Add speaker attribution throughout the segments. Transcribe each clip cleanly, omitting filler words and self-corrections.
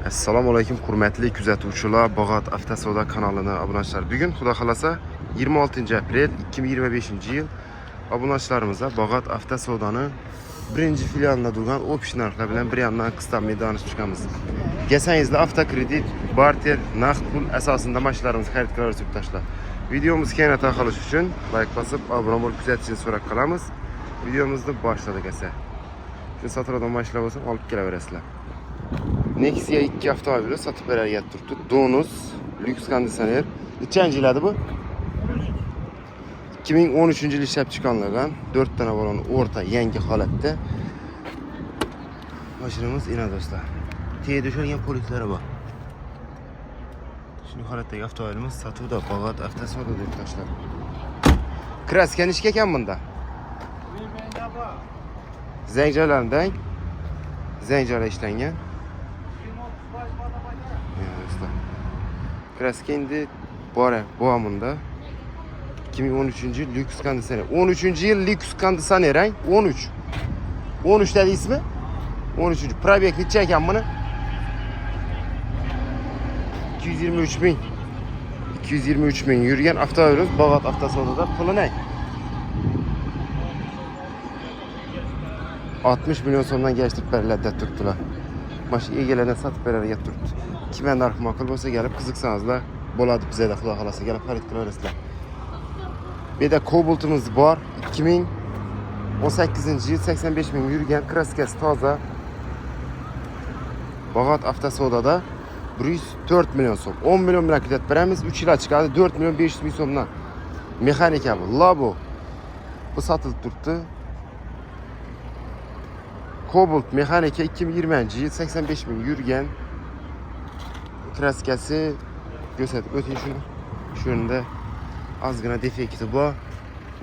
Speaker 1: Assalomu alaykum hurmatli kuzatuvchilar, Bog'ot Avtosoda kanalına obunachilar. Bugun xudo xolasa 26 aprel 2025-yil obunachilarimizga Bog'ot Avtosodani birinchi filialida turgan option narxlar bilan bir yandan qisqa maydonga chiqamiz. Gelsangizlar avtokredit, barter, naqd pul asosida mashinalarimizni xarid qilib yurtdoshlar. Videomiz keyinga tarqalish uchun like bosib, obuna bo'lib kuzatishni so'rab qolamiz. Videomizni boshladik esa. Shu sotirilgan mashinalar bo'lsa olib kelaverasizlar. Nexia 2 avtomobili sotib berayotib turibdi. Donus lyuks konditsioner. Nechanchi yil bu? 2013-yil ishlab chiqarilgan 4 dona baloni o'rta yangi holatda. Mashinamiz ina do'stlar. Teyda o'shalgan poliklari bor. Shunday holatdagi avtomobilimiz sotuvda Bog'ot Avtosoda deb tashlar. Kraska nechga ekan bunda? Zanjirlardan zanjirlar ishlangan. Kraska endi bor bo'amunda 2013-yil lyuks konditsioner. 13-yil lyuks konditsioner, 13. 13 deysizmi? 13. Probeg necha ekan buni? 223 ming. 223 ming yurgan avtomobilimiz Bog'ot Avtosodada pulini 60 milyon so'mdan kelishtirib beriladi deb turibdilar. Mashina egalaridan sotib beradigan turibdi. Kimga narx ma'qul bo'lsa kelib qiziqsangizlar bo'ladi, bizda xudo xolasa kelib xarid qilaverasizlar. Bu yerda Cobalt'imiz bor. 2018-yil 85 ming yurgan, kraskasi toza. Bog'ot Avtosodada 104 milyon so'm. 10 milyon bilan kredit beramiz. 3 yil chiqadi. 4 milyon 500 ming so'mdan. Mexanika bu. Labo. Bu sotilib turibdi. Cobalt mexanika 2020-yil 85 ming yurgan. Kraskasi ko'rsatib o'ting shuni. Shunda ozgina defekti bor.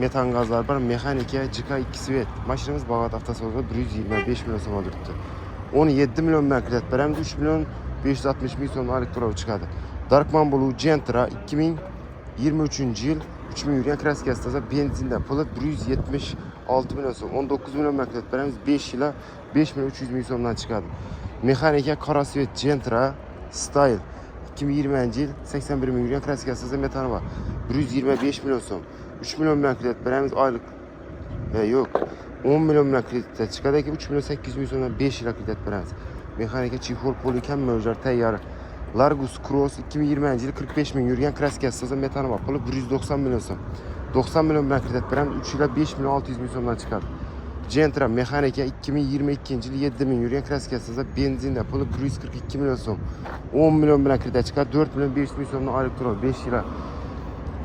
Speaker 1: Metan gazlar bor. Mexanika JK2 svet. Mashinamiz Bog'ot Avtosodada 125 milyon so'm turibdi. 17 milyon bilan kredit beramiz. 3 milyon 560 ming so'm alik to'lov chiqadi. Darkman Blue Gentra 2023-yil 3 ming yurgan, kraskasi toza, benzinda puli 176 milyon so'm. 19 milyon bilan kredit beramiz. 5 yil 5 milyon 300 ming so'mdan chiqadi. Mexanika qora svet Gentra Style 2020-yil 81 ming yurgan, kraskasi toza, metani bor. 125 milyon so'm. 3 milyon bilan kredit beramiz. Oylik yo'q. 10 milyon bilan kreditda chiqadi. 3 milyon 800 ming so'mdan 5 yil kredit beramiz. Mexanika chexol polikan mavjud tayyor. Largus Cross 2020-yil 45 ming yurgan, kraskasi toza, metani bor. Puli 190 milyon so'm. 90 milyon bilan kredit beramiz. 3 yil 5 milyon 600 ming so'mdan chiqadi. Gentra mexanika 2022-yil 7 ming yurgan, kraskasi toza, benzinda puli 142 milyon so'm. 10 milyon bilan kredit chiqadi. 4 milyon 500 ming so'mdan oylik to'lov 5 yil.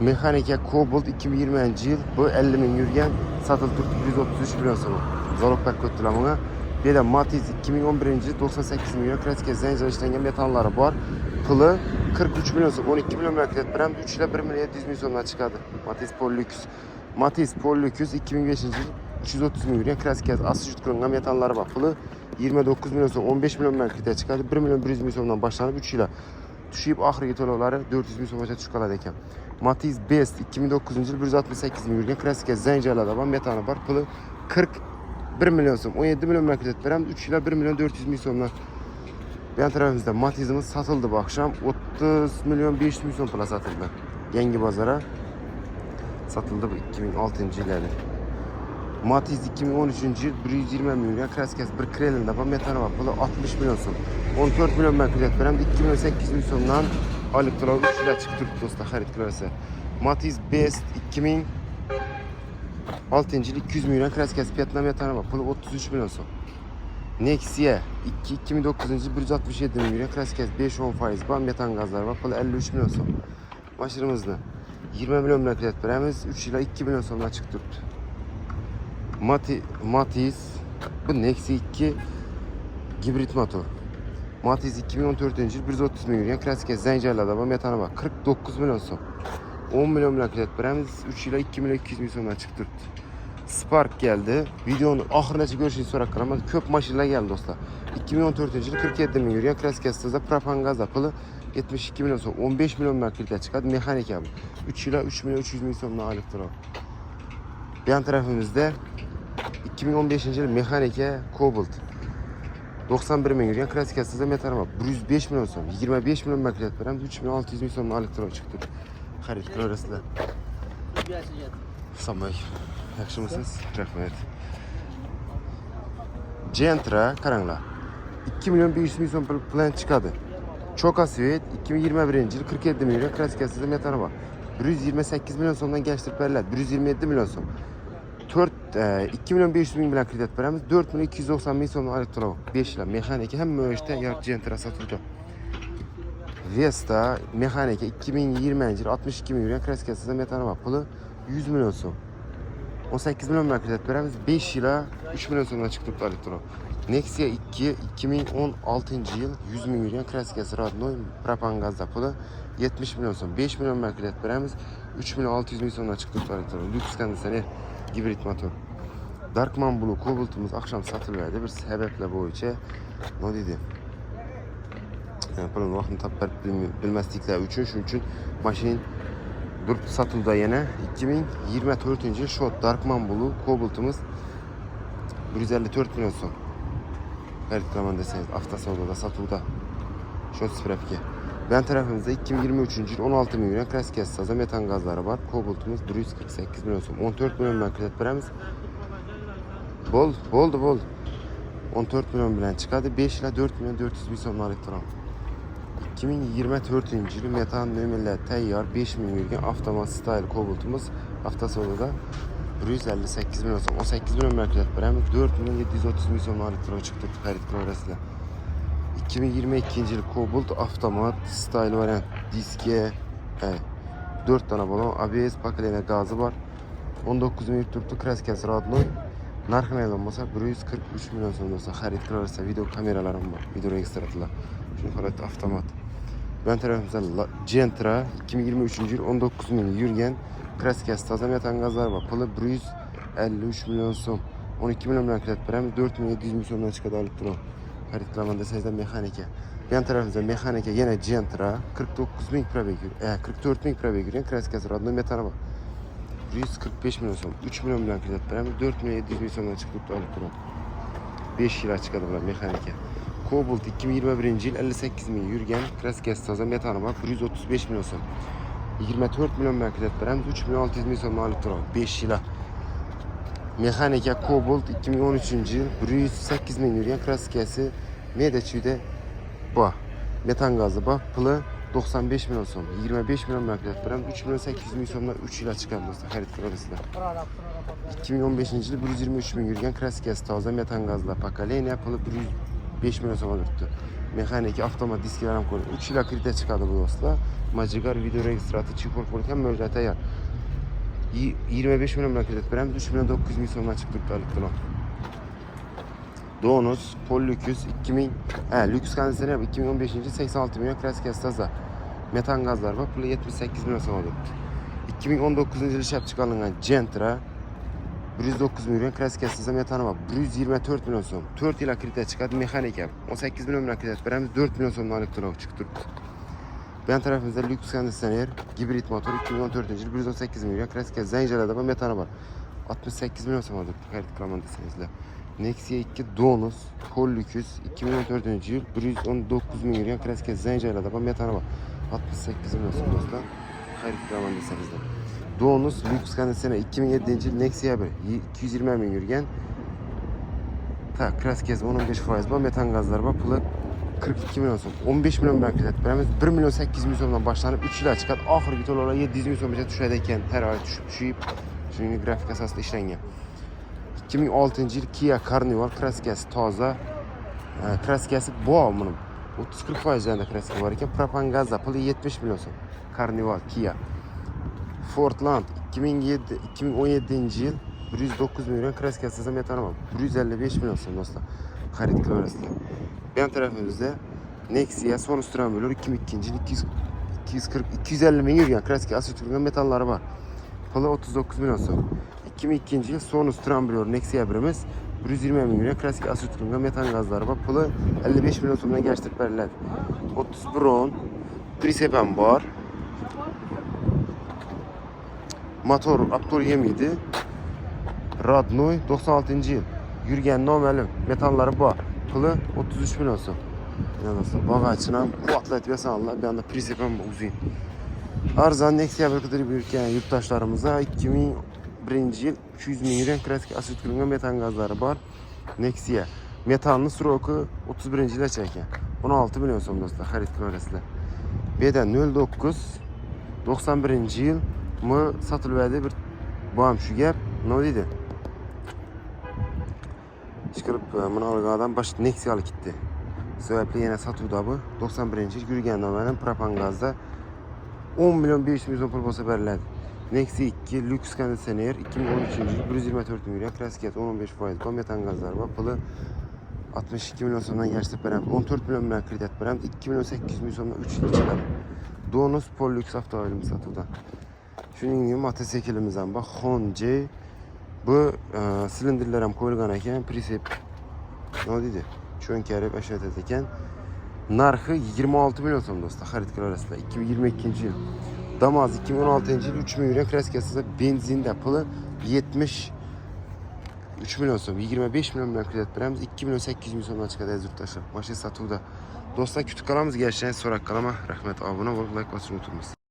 Speaker 1: Mexanika Cobalt 2020-yil bu 50 ming yurgan, sotilib turibdi 133 milyon so'm. Zalog pak ko'tdilar bunga. Bu yerda Matiz 2011-yil 98 milyon, kraska zanjir ishlangan, metanlari bor. Puli 43 milyon so'm. 12 milyon bilan kredit beramiz. 3 yil 1 milyon 700 ming so'mdan chiqadi. Matiz Pollux. Matiz Pollux 2005-yil 330 ming yurgan, kraskasi asli qilingan, metanlari bor. Puli 29 milyon so'm. 15 milyon bilan kredit chiqadi. 1 milyon 100 ming so'mdan boshlanib 3 yil tushib oxirgi to'lovlari 400 ming so'mgacha tushib qoladi ekan. Matiz Best 2009-yil 168 ming yurgan, kraska zanjirlarda bor, metani bor. Puli 41 milyon so'm. 17 milyon bilan kredit beramiz. 3 yil 1 milyon 400 ming so'mdan. Bu yan tarafimizda Matizimiz sotildi bu akşam. 30 milyon 500 ming so'm pula sotildi. Yangi bozora sotildi bu 2006-yilda. Matiz 2013-yil 120 ming yurgan, kraskasi bir krelinda bor, metani bor. Puli 60 milyon so'm. 14 milyon bilan kredit beramiz. 2 milyon 800 ming so'mdan oylik to'lov 3 yil chiqib turibdi do'stlar, xarid qilarsa. Matiz Best 2006-yil 200 ming yurgan, kraskasi petna, metani bor. Puli 33 milyon so'm. Nexia 2009-yil 167 ming yurgan, kraskasi 5-10% bor, metan gazlari bor. Puli 53 milyon so'm. Mashinamizni 20 milyon bilan kredit beramiz. 3 yil 2 milyon so'mdan chiqib turibdi. Matiz bu Nexia 2 gibrid motor. Matiz 2014-yil 130 ming yurgan, kraskasi zanjirlarda bor, metani bor. 49 milyon so'm. 10 milyon bilan kredit beramiz. 3 yil 2 milyon 200 ming so'mdan chiqib turibdi. Spark geldi. Videoni oxirigacha ko'rishni so'rab qolaman. Ko'p mashinalar geldi do'stlar. 2014-yil 47 ming yurgan, kraskasi toza, propan gazda puli 72 milyon so'm. 15 milyon bilan kredit chiqadi. Mexanika bu. 3 yil 3 milyon 300 ming so'mdan oylik to'lov. Bu yan tarafimizda 2015-yil mexanika Cobalt 91 min yürüyen klasik asılda metanı var. 105 milyon so'm. 25 milyon makliyat veramiz. 3600 ming so'mni elektron chiqdi. Xarid qilaverasizlar. Assalomu alaykum. Yaxshimisiz? Rahmat. Gentra qaranglar. 2 milyon 500 ming so'm plan chiqadi. Choka Svet 2021 yil 47 milyon klasik asılda metanı var. 128 milyon so'mdan geliştirib beriladi. 127 milyon so'm. 2 milyon 500 ming bilan kredit beramiz. 4 milyon 290 ming so'mdan elektron. 5 yil mexanika hamma yo'lda yor Gentra sotuvda. Vesta mexanika 2020 yil 62 milyon klasik asılda metanı var. Puli 100 milyon so'm. 18 milyon bilan kredit beramiz. 5 yil 3 milyon so'mdan chiqib turibdi elektron. Nexia 2 2016 yil 100 ming yurgan klassikasi Radnoy propan gazda puli 70 milyon so'm. 5 milyon bilan kredit beramiz. 3 milyon 600 ming so'mdan chiqib turibdi elektron. Lüks konditsioner gibrid motor. Darkman Blue Cobalt'ımız akşam satılmaydı. Bir sebeple bo'yicha ne dedi? Pulun vaqtini topib bilmasliklar uchun shuning uchun mashina durib satıldı yana 2024 yil shu Darkman Blue Cobalt'ımız 154 milyon so'm. Xarid qilaman desangiz avtosavdoda sotuvda. Shu spravka. Ben tarafımızda 2023 yil 16 milyon klasik asılda metan gazları var. Cobalt'ımız 148 milyon so'm. 14 milyon bilan kredit beramiz. Bo'ldi. 14 milyon bilan chiqadi. 5 ila 4 milyon 400 ming so'm elektron. 2024 yil metan nomerlar tayyor 5 ming yurgan avtomat style Cobalt'ımız avtosavdoda 158 milyon so'm. 18 milyon bilan kredit beramiz. 4 milyon 730 ming so'm elektron chiqdi. Xarid qilaverasizlar. 2022 yil Cobalt avtomat style variant diske 4 tane balon ABS pakalena gazı var. 19 milyon turibdi kraskasi Radnoy. Narxini e'lon bo'lsa 143 milyon so'm bo'lsa xarid qilaversa video kameralarim bor, video registratorlar. Shu holatda avtomat. Ben tarafımızda Gentra 2023 yil 19 milyon yurgan kraskasi toza metan gazlar var. Puli 153 milyon so'm. 12 milyon bilan kredit beramiz. 4 milyon 700 ming so'mdan chiqadi elektron. Xarid qilaman desangiz mexanika. Yan tarafımızda mexanika yana Gentra 49 ming probeg, 44 ming probeg yurgan kraskasi Radnoy metani var. 145 milyon so'm. 3 milyon bilan kredit beramiz. 4 milyon 700 ming so'mdan chiqib turibdi elektron. 5 yil chiqadi bular mexanika. Cobalt 2021 yil 58 ming yurgan kraskasi toza metani var. 135 milyon so'm. 24 milyon bilan kredit beramiz. 3 milyon 600 ming so'mdan elektron. 5 yil. Mexanika Cobalt 2013 yil 108 ming yurgan kraskasi Medachida bu. Metan gazı bu. Puli 95 milyon so'm. 25 milyon bilan kredit beramiz. 3 milyon 800 ming so'mdan 3 yil chiqadi do'stlar. Xarid qilaverasizlar. 2015 yil 123 ming yurgan kraskasi toza metan gazlar pakaleniya puli 105 milyon so'm turibdi. Mexanika avtomat disklar ham ko'ring. 3 yil kredit chiqadi bu do'stlar. Majigar video registrator chipor ko'ring ham mavjud tayyor. 25 milyon bilan kredit beramiz. 3 milyon 900 ming so'mdan chiqib turibdi elektron. Donus Pollux 2000 lüks konditsioner 2015 yil 86 milyon klasikasi toza metan gazlar var. Puli 78 milyon so'm turibdi. 2019 yil ishlab chiqarilgan Gentra 109 milyon klasikasi toza metani var. 124 milyon so'm. 4 yil kredit chiqadi mexanika. 18 milyon bilan kredit beramiz. 4 milyon so'mdan elektron chiqib turibdi. Ben tarafımızda lüks konditsioner gibrid motor 2014 yil 118 milyon klasikasi zanjirlarda metani var. 68 milyon so'm turibdi. Xarid qilaman desangizlar. Nexia 2 Donus Pollux 2014 yil 119 ming yurgan klasikasi zanjirlarda metani var. 68 milyon so'm do'stlar. Xarid qilaman desangizlar. Donus lüks konditsioner 2007 yil Nexia 1 220 ming yurgan kraskasi 15% bu metan gazlar var. Puli 42 milyon so'm. 15 milyon bilan kredit beramiz. 1 milyon 800 ming so'mdan boshlanib 3 yil chiqadi. Oxirgi to'lovlar 700 ming so'mgacha tushadi ekan. Har oy tushib, shuning grafik asosida ishlangan. 2006 yil Kia Carnival kraskasi toza. Kraskasi bor buni. 30-40% janda kraska bor ekan. Propan gazda puli 70 milyon so'm. Carnival Kia. Fordland 2017 yil 109 milyon kraskasi metani var. 155 milyon so'm do'stlar. Xarid qilaverasizlar. Yan tarafımızda Nexia Sonus Trambolor 2002 yil 250 ming yurgan kraska asıl turgan metalları var. Puli 39 milyon so'm. 2002 yil Sonus Trambolor Nexia 1'imiz 120 ming yurgan kraska asıl turgan metan gazları var. Puli 55 milyon so'mdan geliştirib beriladi. 30 bron prisepam var. Motor Aptor yemiydi. Radnoy 96 yil yurgan noma'lum metalları var. pılı 33 milyon so'm. Yana dostlar, bagajini ham quvvatlatib yasanlar. Bir anda prisep ham uzun. Arzon Nexia bir qidirib yurgan yurtdoshlarimizga 2001 yil 300 ming yuan kraska asli qilingan metan gazlari bor. Nexia metanning sroki 31 yilgacha ekan. 16 milyon so'm do'stlar, xarid qila olasizlar. Bu yerda 09 91 yil mi sotiladi bir bu ham shu gap. Nima deydi? Chiqirib mana olgan odam bosh Nexia olib ketdi. Sababli yana sotuvda bu 91 yil yurgan noma'lum propan gazda 10 milyon 500 ming so'm pul bo'lsa beriladi. Nexia 2 lüks konditsioner 2013 yil 124 ming yuan kraskasi 15%. Bu metan gazlar va puli 62 milyon so'mdan yarışib beramiz. 14 milyon bilan kredit beramiz. 2 milyon 800 ming so'mdan 3 yil chiqadi. Donus Pollux avtomobilimiz sotuvda. Shuningdek mototsiklimiz ham bor. Honda. Bu silindrlar ham qo'yilgan ekan, prisep. Nima deydi? Cho'nkarib ashyotat ekan. Narxi 26 milyon so'm do'stlar, xarid qila olasizlar. 2022 yil. Damas 2016 yil 3 ming yuan kraskasi benzinda puli 73 milyon so'm, 25 milyon bilan kredit beramiz. 2 milyon 800 ming so'mdan chiqadi aziz yurtdoshlar. Mashina sotuvda. Do'stlar kutib qolamiz, gerçekten so'rab qolaman. Rahmat, obuna bo'lib, like bosishni unutmaysiz.